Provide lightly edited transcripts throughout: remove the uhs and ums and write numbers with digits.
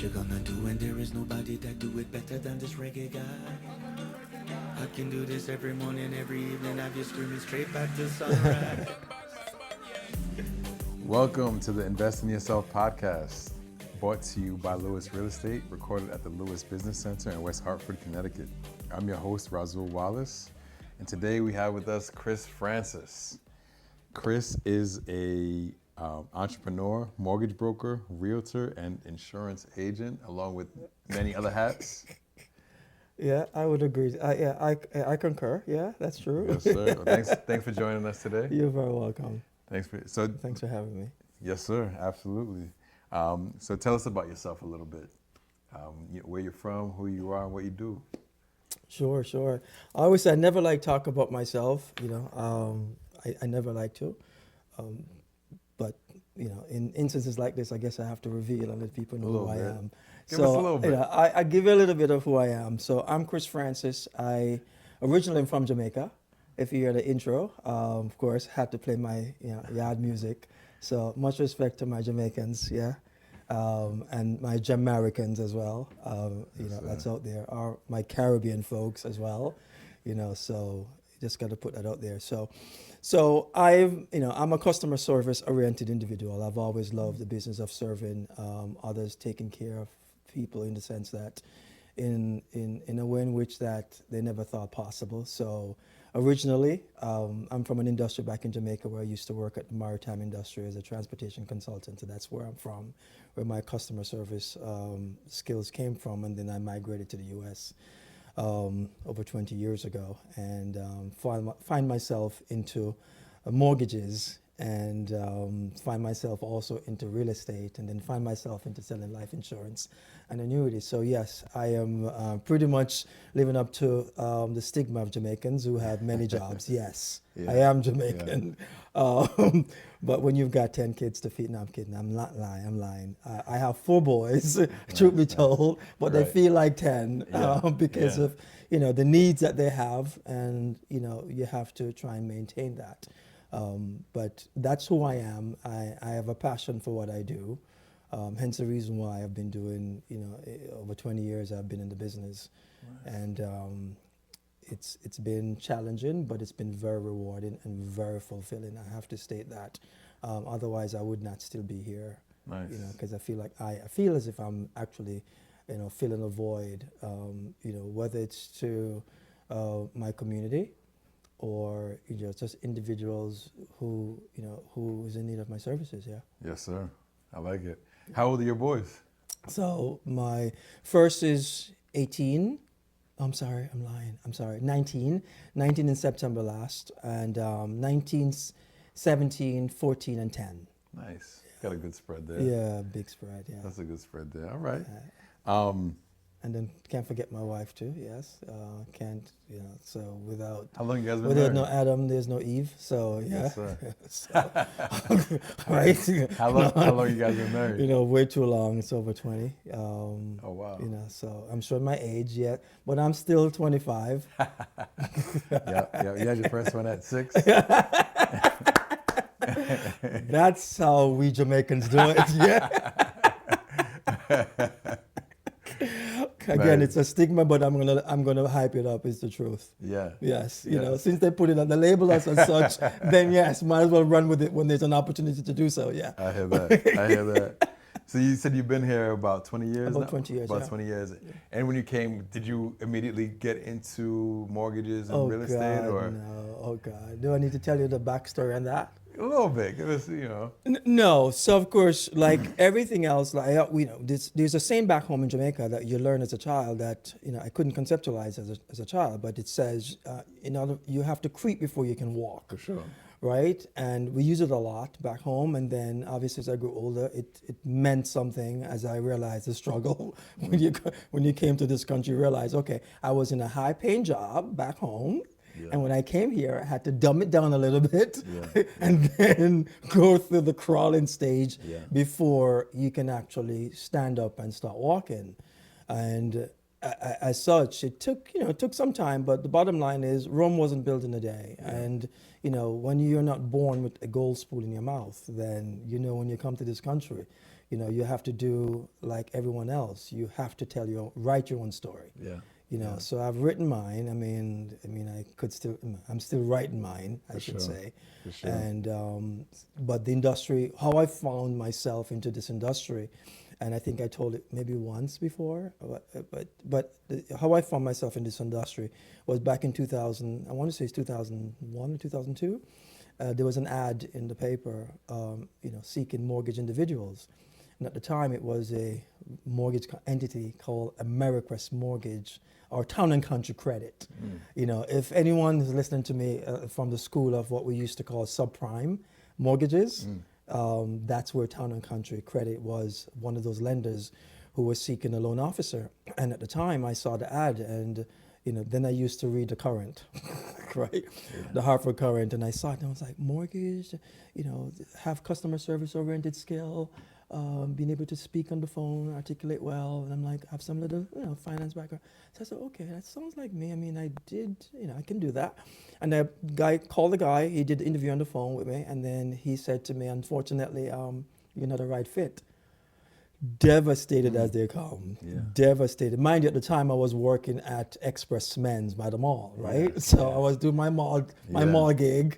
what you gonna do when there is nobody that do it better than this reggae guy? I can do this every morning, every evening, have you screaming straight back to sunrise. Welcome to the Invest in Yourself podcast, brought to you by Lewis Real Estate, recorded at the Lewis Business Center in West Hartford, Connecticut. I'm your host, Razul, Wallace, and today we have with us Chris Francis. Chris is a entrepreneur, mortgage broker, realtor, and insurance agent, along with many other hats. Yeah, I would agree. I concur. Yeah, that's true. Yes, sir. Well, thanks for joining us today. You're very welcome. Thanks for having me. Yes, sir. Absolutely. So tell us about yourself a little bit. Where you're from, who you are, and what you do. Sure. I always say I never like talk about myself. I never like to. But in instances like this, I guess I have to reveal and let people know who I am. Give us a little bit. I give you a little bit of who I am. So I'm Chris Francis. I originally am from Jamaica. If you hear the intro, of course, had to play my yard music. So much respect to my Jamaicans, and my Jamaicans as well. That's out there. Or my Caribbean folks as well. So just got to put that out there. So I'm a customer service oriented individual. I've always loved the business of serving others, taking care of people in the sense that in a way in which that they never thought possible. So originally, I'm from an industry back in Jamaica where I used to work at the maritime industry as a transportation consultant. So that's where I'm from, where my customer service skills came from. And then I migrated to the US over 20 years ago and find myself into mortgages and find myself also into real estate, and then find myself into selling life insurance and annuities. So yes, I am pretty much living up to the stigma of Jamaicans who have many jobs. Yes, I am Jamaican. Yeah. But when you've got 10 kids to feed, no, I'm kidding. I'm not lying. I'm lying. I have 4 boys, truth be told, but they feel like 10 because of the needs that they have, and you have to try and maintain that. But that's who I am. I have a passion for what I do. Hence the reason why I've been doing, over 20 years I've been in the business. Nice. And it's been challenging, but it's been very rewarding and very fulfilling. I have to state that. Otherwise I would not still be here. Nice. Because I feel as if I'm actually, filling a void, whether it's to my community, or just individuals who is in need of my services. Yeah. Yes, sir. I like it. How old are your boys? So my first is 18. I'm sorry, I'm lying. I'm sorry, 19. 19 in September last, and 19, 17, 14, and 10. Nice. Got a good spread there. Yeah, big spread. Yeah. That's a good spread there. All right. And then can't forget my wife too. Yes, can't. So without how long you guys been married? No Adam, there's no Eve. So yeah. Yes, sir. Right. How long you guys been married? Way too long. It's over 20. Oh wow. So I'm showing my age yet, but I'm still 25. Yeah. You had your first one at 6. That's how we Jamaicans do it. Yeah. Again, It's a stigma, but I'm gonna hype it up. It's the truth. Yeah. Yes. Since they put it on the label us as such, then yes, might as well run with it when there's an opportunity to do so. Yeah. I hear that. So you said you've been here about 20 years About now? 20 years, About 20 years. Yeah. And when you came, did you immediately get into mortgages and real estate? No. Oh, God. Do I need to tell you the backstory on that? A little bit. Give us, No. So, of course, like everything else, there's a saying back home in Jamaica that you learn as a child that, I couldn't conceptualize as a child, but it says, you have to creep before you can walk. For sure. Right? And we use it a lot back home. And then obviously as I grew older, it meant something as I realized the struggle. When you came to this country, you realize, okay, I was in a high paying job back home. Yeah. And when I came here, I had to dumb it down a little bit and then go through the crawling stage before you can actually stand up and start walking. And as such, it took some time, but the bottom line is Rome wasn't built in a day. Yeah. And, when you're not born with a gold spoon in your mouth, then, when you come to this country, you have to do like everyone else. You have to write your own story. Yeah. So I've written mine. I'm still writing mine, I For should sure. say. For sure. And but the industry, how I found myself into this industry, and I think I told it maybe once before, how I found myself in this industry was back in 2000. I want to say it's 2001 or 2002. There was an ad in the paper, seeking mortgage individuals. And at the time, it was a mortgage entity called AmeriQuest Mortgage or Town and Country Credit. If anyone is listening to me from the school of what we used to call subprime mortgages, that's where Town and Country Credit was one of those lenders who was seeking a loan officer. And at the time, I saw the ad, and then I used to read the Current, right? The Hartford Current, and I saw it, and I was like, mortgage, have customer service oriented skill, being able to speak on the phone, articulate well, and I'm like, have some little, finance background. So I said, okay, that sounds like me. I mean, I can do that. And the guy called the guy, he did the interview on the phone with me, and then he said to me, unfortunately, you're not a right fit. Devastated as they come. Yeah. Devastated. Mind you, at the time I was working at Express Men's by the mall, right? So I was doing my mall gig,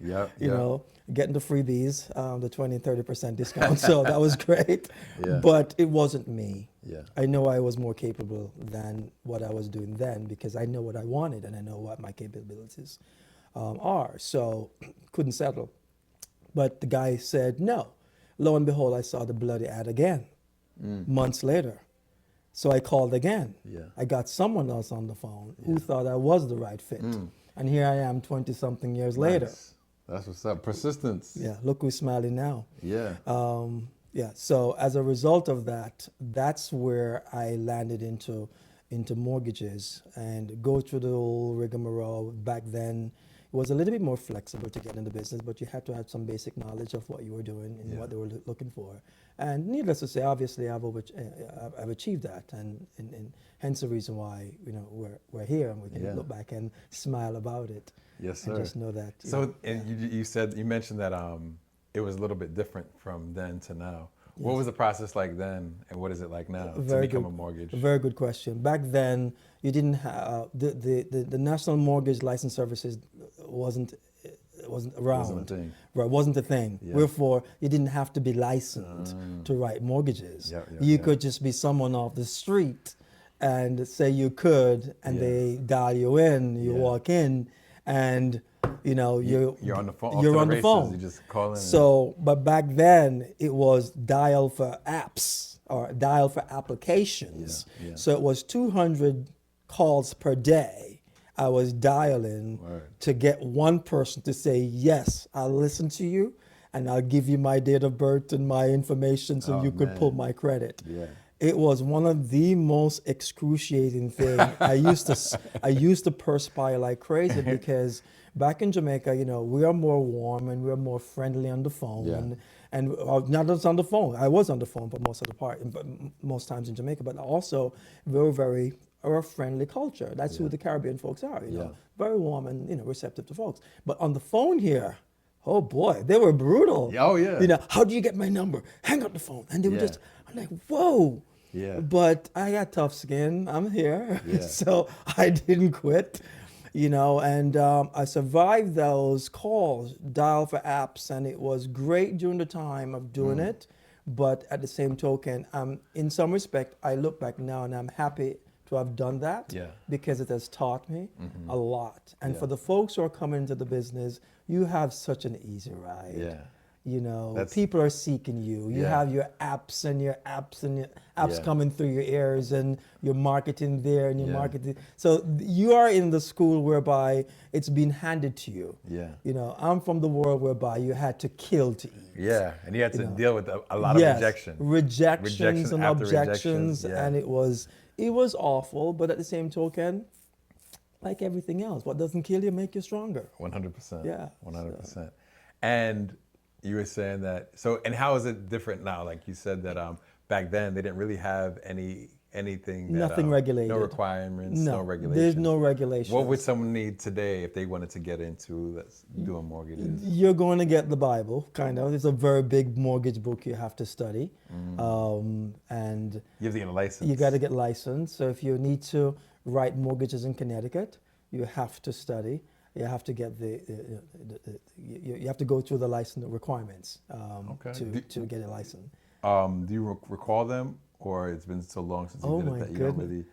getting the freebies, the 20 and 30% discount. So that was great. Yeah. But it wasn't me. Yeah. I know I was more capable than what I was doing then because I know what I wanted and I know what my capabilities are. So couldn't settle. But the guy said no. Lo and behold, I saw the bloody ad again. Months later. So I called again. Yeah. I got someone else on the phone who thought I was the right fit. And here I am 20-something years later. That's what's up. Persistence. Yeah, look who's smiling now. Yeah. So as a result of that, that's where I landed into mortgages and go through the whole rigmarole. Back then, it was a little bit more flexible to get into business, but you had to have some basic knowledge of what you were doing and what they were looking for. And needless to say, obviously, I've achieved that, and hence the reason why we're here and we can look back and smile about it. Yes, sir. And just know that. So, and you mentioned that it was a little bit different from then to now. Yes. What was the process like then, and what is it like now to become a mortgage? Very good question. Back then, you didn't have the National Mortgage License Services wasn't around. Wasn't a thing. Right, wasn't a thing. Yeah. Wherefore, you didn't have to be licensed to write mortgages. You could just be someone off the street and say you could, and they dial you in. You walk in, and you're on the phone. You're on the phone. You just call in. So, but back then it was dial for apps or dial for applications. So it was 200 calls per day. I was dialing to get one person to say, yes, I'll listen to you and I'll give you my date of birth and my information so you could pull my credit. Yeah. It was one of the most excruciating things. I used to perspire like crazy because back in Jamaica, we are more warm and we're more friendly on the phone. And not just on the phone. I was on the phone, but most times in Jamaica. But also, we're a friendly culture. That's who the Caribbean folks are. Very warm and receptive to folks. But on the phone here, oh boy, they were brutal. Oh yeah. How do you get my number? Hang up the phone, and they were I'm like, whoa. Yeah. But I got tough skin. I'm here, so I didn't quit. And I survived those calls, dial for apps, and it was great during the time of doing it. But at the same token, in some respect, I look back now and I'm happy to have done that because it has taught me a lot. And for the folks who are coming into the business, you have such an easy ride. Yeah. People are seeking you. You have your apps coming through your ears, and you're marketing there and you're marketing. So you are in the school whereby it's been handed to you. I'm from the world whereby you had to kill to eat. Yeah, and you had to deal with a lot of rejection. Rejections and after objections, rejections, and it was awful. But at the same token, like everything else, what doesn't kill you make you stronger. 100%. Yeah. 100%. And you were saying that, and how is it different now? Like you said that back then they didn't really have any anything that Nothing regulated. no requirements, no regulations. There's no regulations. What would someone need today if they wanted to get into doing mortgages? You're going to get the Bible, kind of. It's a very big mortgage book you have to study. And You have to get a license. you got to get licensed. So if you need to write mortgages in Connecticut, you have to study. You have to get you have to go through the license requirements to get a license. Do you recall them, or it's been so long since you did it that you don't really?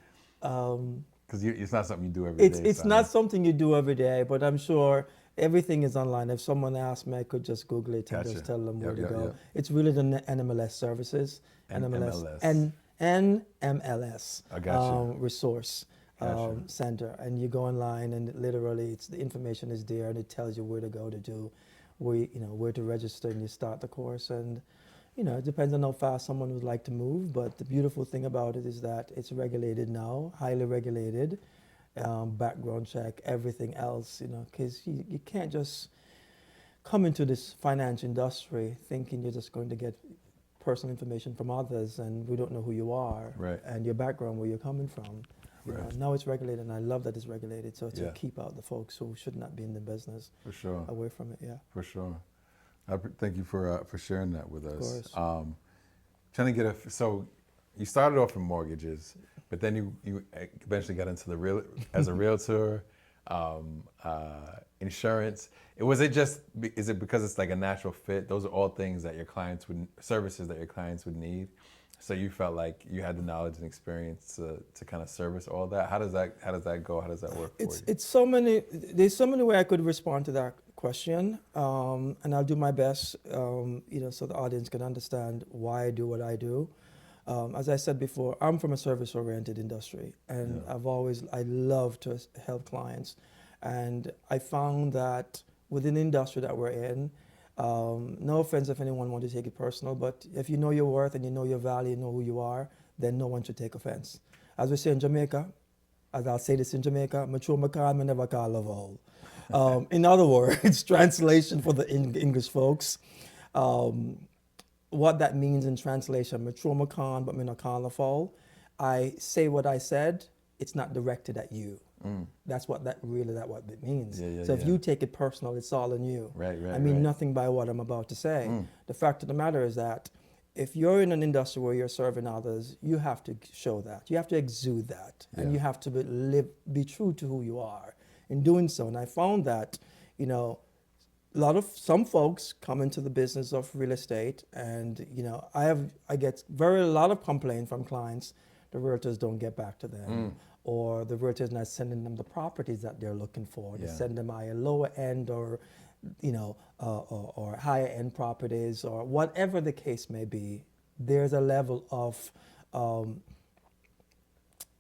Because it's not something you do every day. It's not something you do every day, but I'm sure everything is online. If someone asked me, I could just Google it and just tell them where to go. Yep. It's really the NMLS services, NMLS I got resource center, and you go online, and literally, the information is there, and it tells you where to go to do, where to register, and you start the course, and it depends on how fast someone would like to move. But the beautiful thing about it is that it's regulated now, highly regulated, background check, everything else, because you can't just come into this finance industry thinking you're just going to get personal information from others, and we don't know who you are, Right. and your background, where you're coming from. Right. Now it's regulated, and I love that it's regulated, so to Yeah. keep out the folks who should not be in the business For sure. away from it. Yeah. For sure. Thank you for sharing that with us. course. Trying to get so you started off in mortgages, but then you eventually got into as a realtor, insurance. Is it because it's like a natural fit? Those are all things that services that your clients would need. So you felt like you had the knowledge and experience to kind of service all that. How does that go? How does that work for you? There's so many ways I could respond to that question, and I'll do my best, so the audience can understand why I do what I do. As I said before, I'm from a service-oriented industry, and I love to help clients, and I found that within the industry that we're in, no offense if anyone wants to take it personal, but if you know your worth and you know your value, you know who you are, then no one should take offense. As we say in Jamaica, as I'll say this in Jamaica, mature macan, me never call love all. In other words, translation for the English folks, what that means in translation, mature macan, but me not call love all. I say what I said, it's not directed at you. That's what it means. So if you take it personal, it's all on you. Right. I mean nothing by what I'm about to say. The fact of the matter is that if you're in an industry where you're serving others, you have to show that. You have to exude that. And you have to be true to who you are in doing so. And I found that, some folks come into the business of real estate, and I get a lot of complaint from clients. The realtors don't get back to them. Or the realtors not sending them the properties that they're looking for. They send them either lower end or higher end properties, or whatever the case may be. There's a level of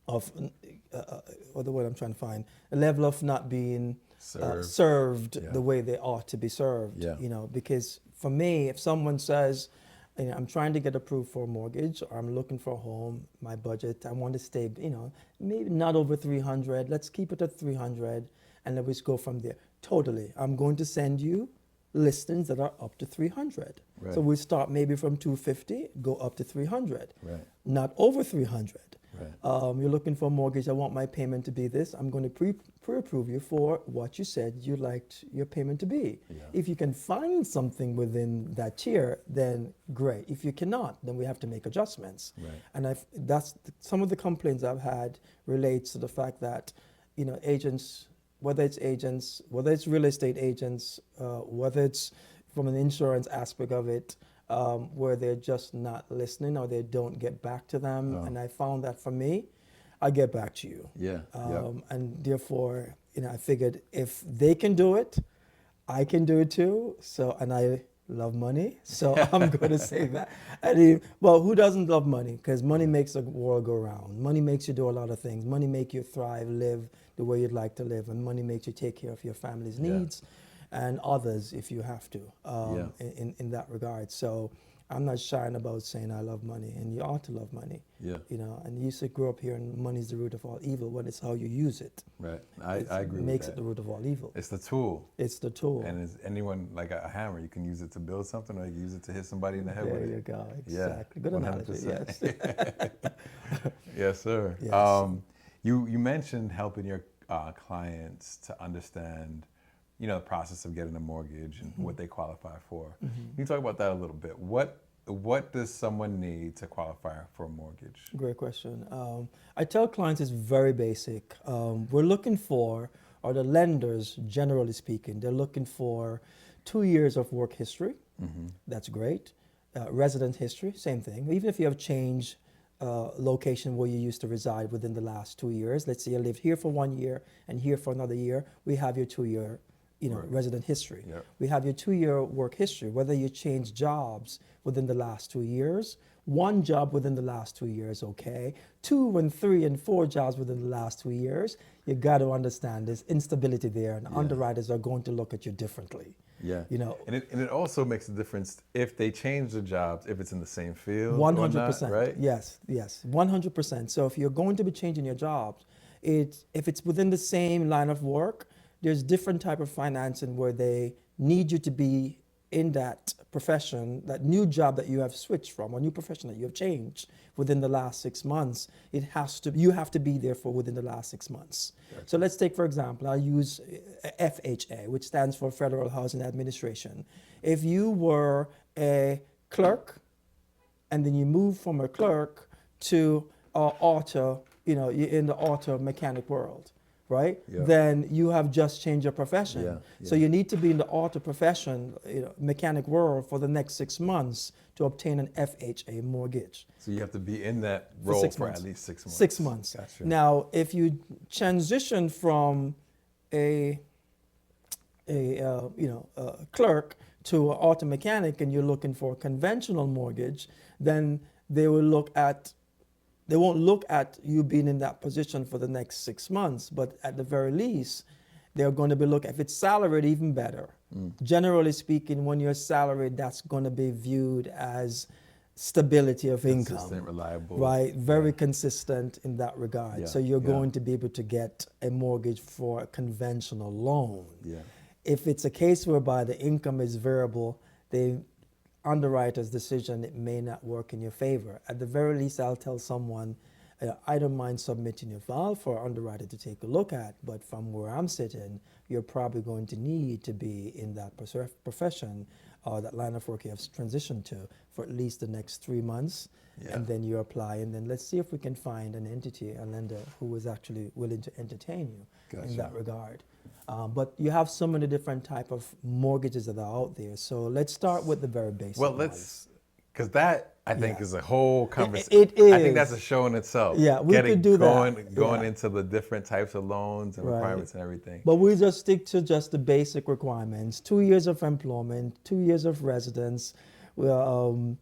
what the word I'm trying to find, a level of not being served the way they ought to be served. Because for me, if someone says, I'm trying to get approved for a mortgage, or I'm looking for a home, my budget, I want to stay, maybe not over 300. Let's keep it at 300, and then we just go from there. Totally. I'm going to send you listings that are up to 300. Right. So we start maybe from 250, go up to 300. Right. Not over 300. Right. You're looking for a mortgage, I want my payment to be this. I'm going to pre-approve you for what you said you'd like your payment to be. Yeah. If you can find something within that tier, then great. If you cannot, then we have to make adjustments. Right. And that's some of the complaints I've had relates to the fact that, agents, whether it's real estate agents, whether it's from an insurance aspect of it, where they're just not listening, or they don't get back to them. And I found that for me, I get back to you. Yeah. And therefore, I figured if they can do it, I can do it too. So, and I love money, so I'm going to say that. Well, who doesn't love money? Because money makes the world go round. Money makes you do a lot of things. Money makes you thrive, live the way you'd like to live, and money makes you take care of your family's needs and others if you have to, in that regard. So I'm not shying about saying I love money, and you ought to love money. Yeah. And you used to grow up hearing money's the root of all evil, when it's how you use it. Right. I agree with Makes that. it the root of all evil. It's the tool. It's the tool. And is anyone like a hammer? You can use it to build something, or you can use it to hit somebody in the head There with you it. go. Yeah, Exactly. Good analogy. 100%. Yes. Yes, sir. Yes. You mentioned helping your clients to understand, the process of getting a mortgage and what they qualify for. Can you talk about that a little bit? What does someone need to qualify for a mortgage? Great question. I tell clients it's very basic. We're looking for, or the lenders, generally speaking, they're looking for 2 years of work history. That's great. Resident history, same thing. Even if you have changed location where you used to reside within the last 2 years, let's say you lived here for 1 year and here for another year, we have your 2 year Right. resident history. Yep. We have your 2 year work history, whether you change jobs within the last 2 years, one job within the last 2 years, okay. 2 and 3 and 4 jobs within the last 2 years, you got to understand there's instability there, and underwriters are going to look at you differently. Yeah. You know, And it also makes a difference if they change the jobs, if it's in the same field 100%. or not, right? Yes, 100%. So if you're going to be changing your jobs, if it's within the same line of work, there's different type of financing where they need you to be in that profession, that new job that you have switched from, or new profession that you have changed within the last 6 months. You have to be there for within the last 6 months. Gotcha. So let's take, for example, I'll use FHA, which stands for Federal Housing Administration. If you were a clerk and then you move from a clerk to auto, you're in the auto mechanic world, right? Yeah. Then you have just changed your profession. Yeah, So yeah. you need to be in the auto profession, mechanic world for the next 6 months to obtain an FHA mortgage. So you have to be in that role for at least 6 months. 6 months. Gotcha. Now, if you transition from a clerk to an auto mechanic and you're looking for a conventional mortgage, then they won't look at you being in that position for the next 6 months, but at the very least, they're going to be looking, if it's salaried, even better. Generally speaking, when you're salaried, that's going to be viewed as stability of income. Consistent, reliable. Right, very consistent in that regard. Yeah, So you're yeah. going to be able to get a mortgage for a conventional loan. Yeah. If it's a case whereby the income is variable, the underwriter's decision, it may not work in your favor. At the very least, I'll tell someone, I don't mind submitting your file for an underwriter to take a look at, but from where I'm sitting, you're probably going to need to be in that profession or that line of work you have transitioned to for at least the next 3 months. Yeah. And then you apply, and then let's see if we can find an entity, a lender, who is actually willing to entertain you in Gotcha. that regard. But you have so many different type of mortgages that are out there. So let's start with the very basic Well, ones. because that I think Yeah. is a whole conversation. It is. I think that's a show in itself. Yeah, we could do that. Going Yeah. into the different types of loans and Right. requirements and everything. But we just stick to just the basic requirements: 2 years of employment, 2 years of residence. Well,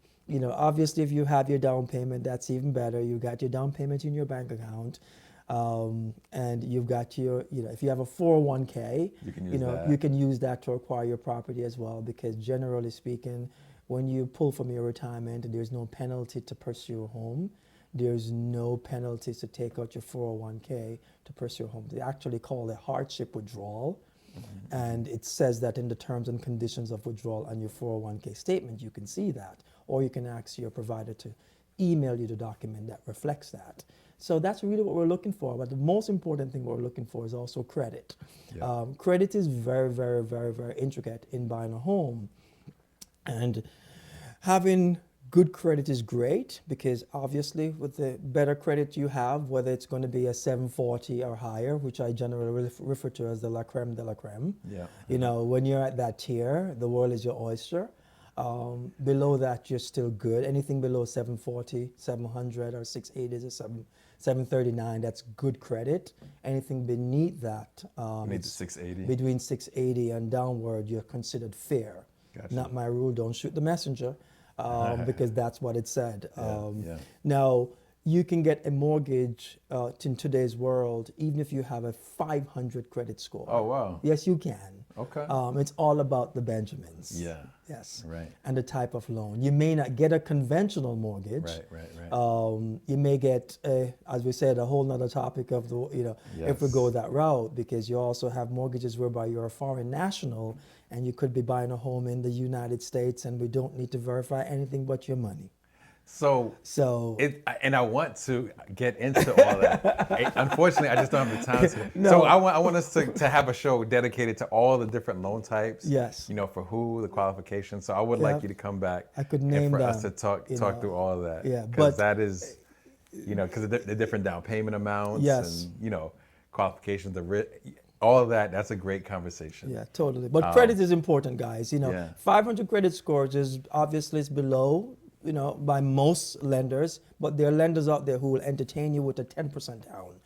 obviously, if you have your down payment, that's even better. You got your down payment in your bank account, and you've got your, if you have a 401k, You can use that. you can use that to acquire your property as well. Because generally speaking, when you pull from your retirement, there's no penalty to pursue a home. There's no penalties to take out your 401k to pursue a home. They actually call it hardship withdrawal. And it says that in the terms and conditions of withdrawal on your 401k statement, you can see that. Or you can ask your provider to email you the document that reflects that. So that's really what we're looking for. But the most important thing we're looking for is also credit. Yeah. Credit is very, very, very, very intricate in buying a home. And having good credit is great, because obviously with the better credit you have, whether it's going to be a 740 or higher, which I generally refer to as the la creme de la creme. Yeah. When you're at that tier, the world is your oyster. Below that, you're still good. Anything below 740, 700, or 680 or 739, that's good credit. Anything beneath that, Beneath the 680. between 680 and downward, you're considered fair. Gotcha. Not my rule, don't shoot the messenger, because that's what it said. Yeah. Now, you can get a mortgage in today's world, even if you have a 500 credit score. Oh, wow. Yes, you can. Okay. It's all about the Benjamins. Yeah. Yes. Right. And the type of loan. You may not get a conventional mortgage. Right. You may get, as we said, a whole nother topic of the, if we Yes. go that route, because you also have mortgages whereby you're a foreign national and you could be buying a home in the United States and we don't need to verify anything but your money. So, So, and I want to get into all that. Unfortunately, I just don't have the time to. No. So I want us to have a show dedicated to all the different loan types. Yes. For who, the qualifications. So I would like Yeah. you to come back. I could and name for us them, to talk through all of that. Yeah, Because but that is, because of the different down payment amounts. Yes. And qualifications, all of that. That's a great conversation. Yeah, totally. But credit is important, guys. Yeah. 500 credit scores is obviously is below, by most lenders, but there are lenders out there who will entertain you with a 10% down.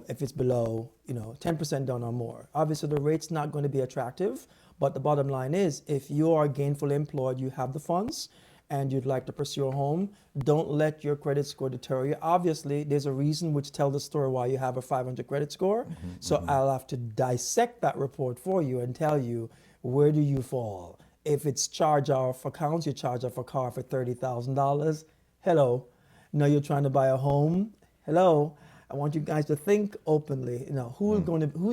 If it's below, 10% down or more. Obviously, the rate's not going to be attractive, but the bottom line is if you are gainfully employed, you have the funds, and you'd like to pursue a home, don't let your credit score deter you. Obviously, there's a reason which tells the story why you have a 500 credit score. So I'll have to dissect that report for you and tell you, where do you fall? If it's charge off accounts, you charge off a car for $30,000. Hello. Now you're trying to buy a home. Hello. I want you guys to think openly. Who's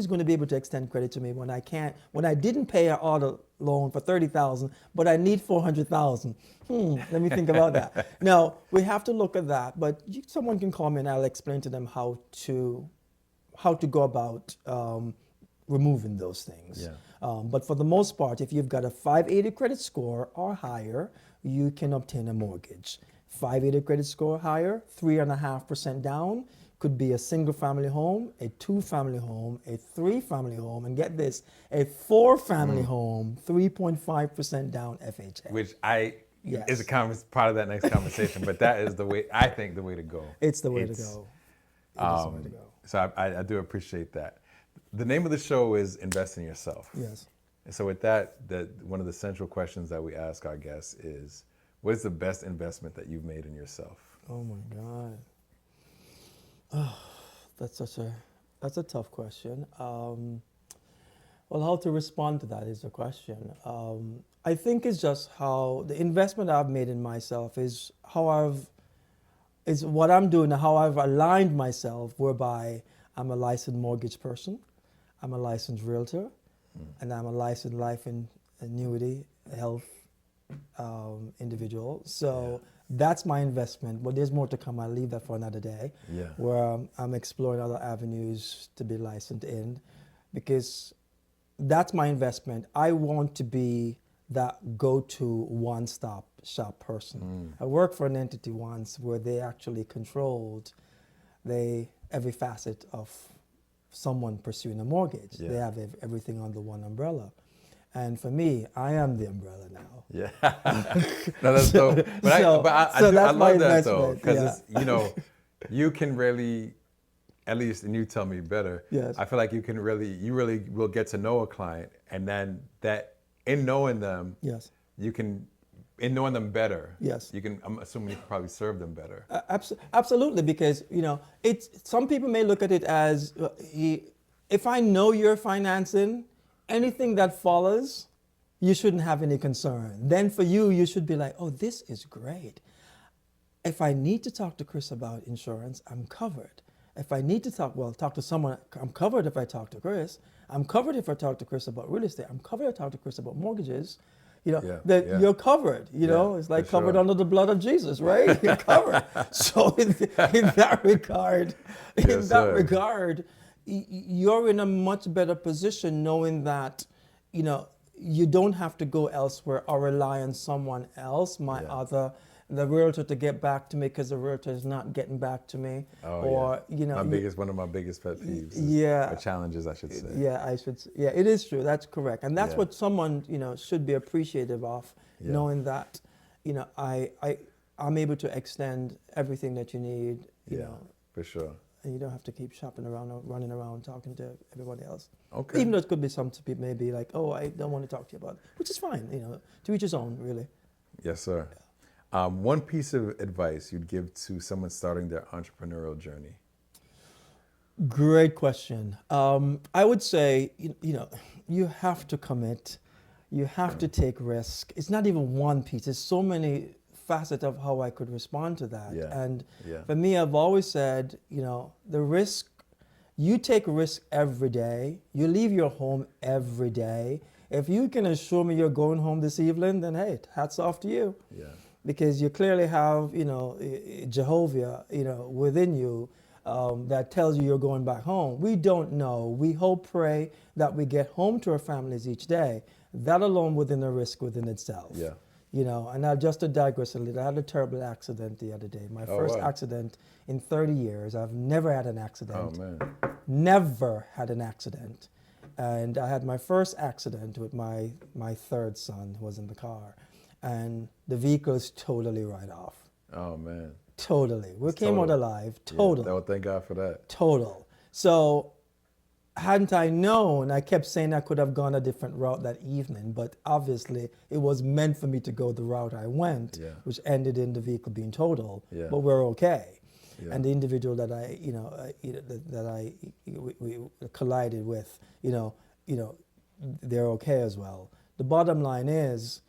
going to be able to extend credit to me when I can't? When I didn't pay an auto loan for $30,000, but I need $400,000. Let me think about that. Now we have to look at that. But someone can call me and I'll explain to them how to go about removing those things. Yeah. But for the most part, if you've got a 580 credit score or higher, you can obtain a mortgage. 580 credit score higher, 3.5% down, could be a single family home, a 2-family home, a 3-family home, and get this, a 4-family home, 3.5% down FHA. Which Yes. is part of that next conversation, but that is the way, I think, the way to go. It's the way to go. It is the way to go. So I do appreciate that. The name of the show is Invest in Yourself. Yes. And so with that, one of the central questions that we ask our guests is, what is the best investment that you've made in yourself? Oh my God. Oh, that's a tough question. Well, how to respond to that is the question. I think it's just how the investment I've made in myself is what I'm doing, how I've aligned myself, whereby I'm a licensed mortgage person, I'm a licensed realtor, and I'm a licensed life and annuity health individual. So that's my investment. But there's more to come. I'll leave that for another day. Yeah. Where I'm exploring other avenues to be licensed in, because that's my investment. I want to be that go-to one-stop shop person. I worked for an entity once where they actually controlled every facet of someone pursuing a mortgage. Yeah. They have everything under one umbrella. And for me, I am the umbrella now. Yeah. No, that's dope. But I love that though, because you can really, at least, and you tell me better. Yes. I feel like you really will get to know a client, and then that in knowing them, Yes. you can, in knowing them better. Yes. You can. I'm assuming you can probably serve them better. Absolutely, because it's some people may look at it as if I know your financing, anything that follows, you shouldn't have any concern. Then for you, you should be like, oh, this is great. If I need to talk to Chris about insurance, I'm covered. If I need to talk to someone, I'm covered if I talk to Chris. I'm covered if I talk to Chris about real estate. I'm covered if I talk to Chris about mortgages. You're covered. It's like covered under the blood of Jesus, right? You're covered. So in that regard, you're in a much better position knowing that, you don't have to go elsewhere or rely on someone else, the realtor, to get back to me because the realtor is not getting back to me. One of my biggest pet peeves. Or challenges, I should say. Yeah, it is true. That's correct. And that's what someone, should be appreciative of, knowing that, I'm able to extend everything that you need, you know. For sure. And you don't have to keep shopping around or running around talking to everybody else. Okay. Even though it could be some people may be like, oh, I don't want to talk to you about it, which is fine, to each his own, really. Yes, sir. One piece of advice you'd give to someone starting their entrepreneurial journey? Great question. I would say, you have to commit. You have to take risk. It's not even one piece. There's so many facets of how I could respond to that. Yeah. And Yeah. for me, I've always said, the risk, you take risk every day. You leave your home every day. If you can assure me you're going home this evening, then hey, hats off to you. Yeah. Because you clearly have, Jehovah, within you that tells you you're going back home. We don't know. We hope, pray that we get home to our families each day. That alone within a risk within itself. Yeah. And I'll just to digress a little. I had a terrible accident the other day. My first wow. accident in 30 years. I've never had an accident. Oh, man. Never had an accident. And I had my first accident with my third son who was in the car. And the vehicle is totally right off. Oh, man. Totally. We came out total. alive. Total. Yeah, well, thank God for that. Total. So hadn't I known, I kept saying I could have gone a different route that evening, but obviously it was meant for me to go the route I went, Yeah. which ended in the vehicle being total. Yeah. But we're okay. Yeah. And the individual that we collided with, they're okay as well. The bottom line is,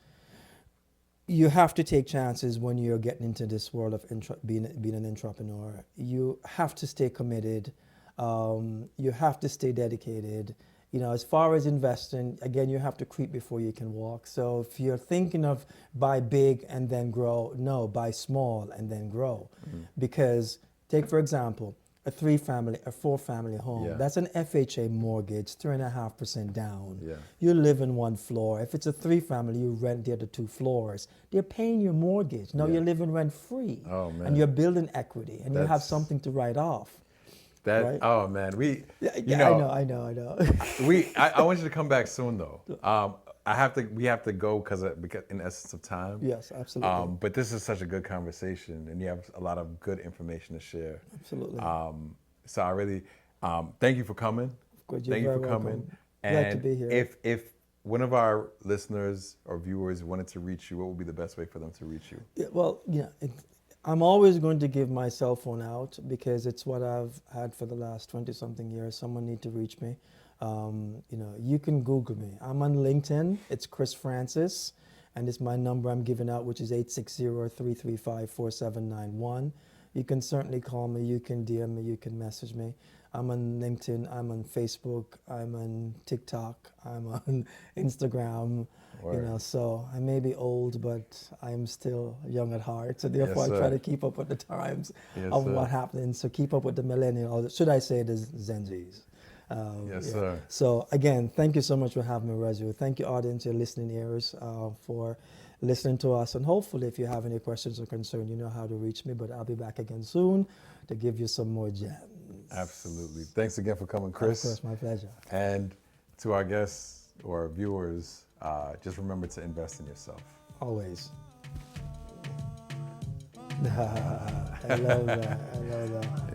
you have to take chances when you're getting into this world of being an entrepreneur. You have to stay committed. You have to stay dedicated. As far as investing, again, you have to creep before you can walk. So if you're thinking of buy big and then grow, no, buy small and then grow. Mm-hmm. Because take, for example, a 4-family home. Yeah. That's an FHA mortgage, 3.5% down. Yeah. You live in one floor. If it's a 3-family, you rent the other 2 floors. They're paying your mortgage. Now Yeah. you're living rent free. Oh, man. And you're building equity and you have That's- something to write off. That Right? Oh, man. I know. I want you to come back soon, though. We have to go because in essence of time. Yes, absolutely. But this is such a good conversation, and you have a lot of good information to share. Absolutely. So I really thank you for coming. Of course, you're Thank you very for coming. welcome. And Glad to be here. if one of our listeners or viewers wanted to reach you, what would be the best way for them to reach you? Yeah, well, I'm always going to give my cell phone out because it's what I've had for the last 20-something years. Someone need to reach me. You can Google me. I'm on LinkedIn. It's Chris Francis, and it's my number I'm giving out, which is 860-335-4791. You can certainly call me. You can DM me. You can message me. I'm on LinkedIn. I'm on Facebook. I'm on TikTok. I'm on Instagram. Word. So I may be old, but I'm still young at heart. So therefore, Yes, I try sir. to keep up with the times Yes, of sir. what happening. So keep up with the millennial, should I say the Gen Zs. Yes, sir. So again, thank you so much for having me, Razul. Thank you, audience, your listening ears, for listening to us. And hopefully, if you have any questions or concerns, you know how to reach me. But I'll be back again soon to give you some more gems. Absolutely. Thanks again for coming, Chris. Of course, my pleasure. And to our guests or our viewers, just remember to invest in yourself. Always. I love that.